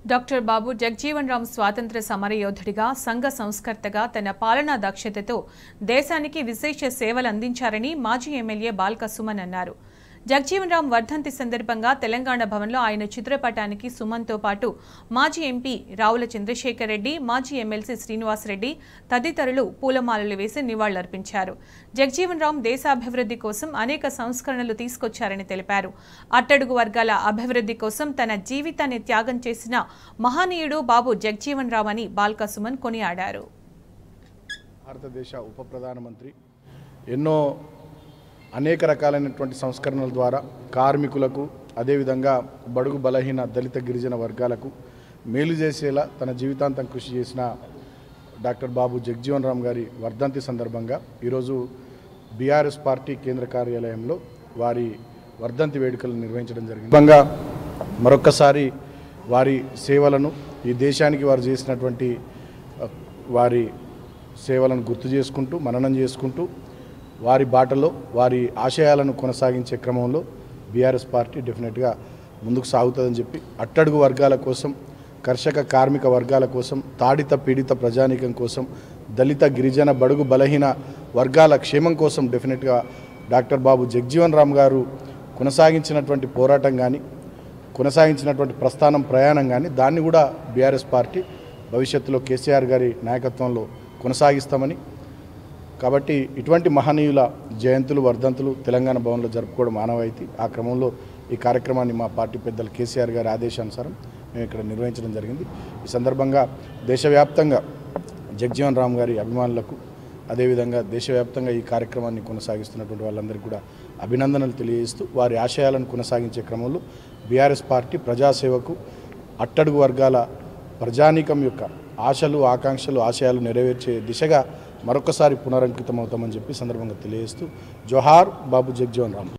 Doctor బాబు జగజీవన్ రామ్ స్వాతంత్ర్య సమరయోధుడిగా సంఘ సంస్కర్తగా తన పాలనా దక్షతతో దేశానికి విశేష సేవలు అందించారని మాజీ ఎమ్మెల్యే బాల్క సుమన్ అన్నారు. జగజీవన్ రామ్ వర్ధంతి సందర్భంగా తెలంగాణ భవన్లో ఆయన చిత్రపటానికి సుమన్తో పాటు మాజీ ఎంపీ రావుల చంద్రశేఖర్ రెడ్డి, మాజీ ఎమ్మెల్సీ శ్రీనివాసరెడ్డి తదితరులు పూలమాలలు వేసి నివాళులర్పించారు. జగజీవన్ రామ్ దేశాభివృద్ధి కోసం అనేక సంస్కరణలు తీసుకొచ్చారని తెలిపారు. అట్టడుగు వర్గాల అభివృద్ధి కోసం తన జీవితాన్ని త్యాగం చేసిన మహనీయుడు బాబు జగజీవన్ రామ్ అని బాల్క సుమన్ కొనియాడారు. భారతదేశ ఉప ప్రధానమంత్రి ఎన్నో అనేక రకాలైనటువంటి సంస్కరణల ద్వారా కార్మికులకు, అదేవిధంగా బడుగు బలహీన దళిత గిరిజన వర్గాలకు మేలు చేసేలా తన జీవితాంతం కృషి చేసిన డాక్టర్ బాబు జగజీవన్ రామ్ గారి వర్ధంతి సందర్భంగా ఈరోజు బీఆర్ఎస్ పార్టీ కేంద్ర కార్యాలయంలో వారి వర్ధంతి వేడుకలు నిర్వహించడం జరిగింది. మరొక్కసారి వారి సేవలను, ఈ దేశానికి వారు చేసినటువంటి వారి సేవలను గుర్తు చేసుకుంటూ, మననం చేసుకుంటూ, వారి బాటలో వారి ఆశయాలను కొనసాగించే క్రమంలో బీఆర్ఎస్ పార్టీ డెఫినెట్గా ముందుకు సాగుతుందని చెప్పి, అట్టడుగు వర్గాల కోసం, కర్షక కార్మిక వర్గాల కోసం, తాడిత పీడిత ప్రజానీకం కోసం, దళిత గిరిజన బడుగు బలహీన వర్గాల క్షేమం కోసం డెఫినెట్గా డాక్టర్ బాబు జగజీవన్ రామ్ గారు కొనసాగించినటువంటి పోరాటం కానీ, కొనసాగించినటువంటి ప్రయాణం కానీ దాన్ని కూడా బీఆర్ఎస్ పార్టీ భవిష్యత్తులో కేసీఆర్ గారి నాయకత్వంలో కొనసాగిస్తామని, కాబట్టి ఇటువంటి మహనీయుల జయంతులు, వర్ధంతులు తెలంగాణ భవన్లో జరుపుకోవడం ఆనవాయితీ. ఆ క్రమంలో ఈ కార్యక్రమాన్ని మా పార్టీ పెద్దలు కేసీఆర్ గారి ఆదేశానుసారం మేము ఇక్కడ నిర్వహించడం జరిగింది. ఈ సందర్భంగా దేశవ్యాప్తంగా జగజీవన్ రామ్ గారి అభిమానులకు, అదేవిధంగా దేశవ్యాప్తంగా ఈ కార్యక్రమాన్ని కొనసాగిస్తున్నటువంటి వాళ్ళందరికీ కూడా అభినందనలు తెలియజేస్తూ, వారి ఆశయాలను కొనసాగించే క్రమంలో బీఆర్ఎస్ పార్టీ ప్రజాసేవకు, అట్టడుగు వర్గాల ప్రజానీకం యొక్క ఆశలు, ఆకాంక్షలు, ఆశయాలు నెరవేర్చే దిశగా మరొకసారి పునరంకితం అవుతామని చెప్పి సందర్భంగా తెలియజేస్తూ, జోహార్ బాబు జగజీవన్ రామ్.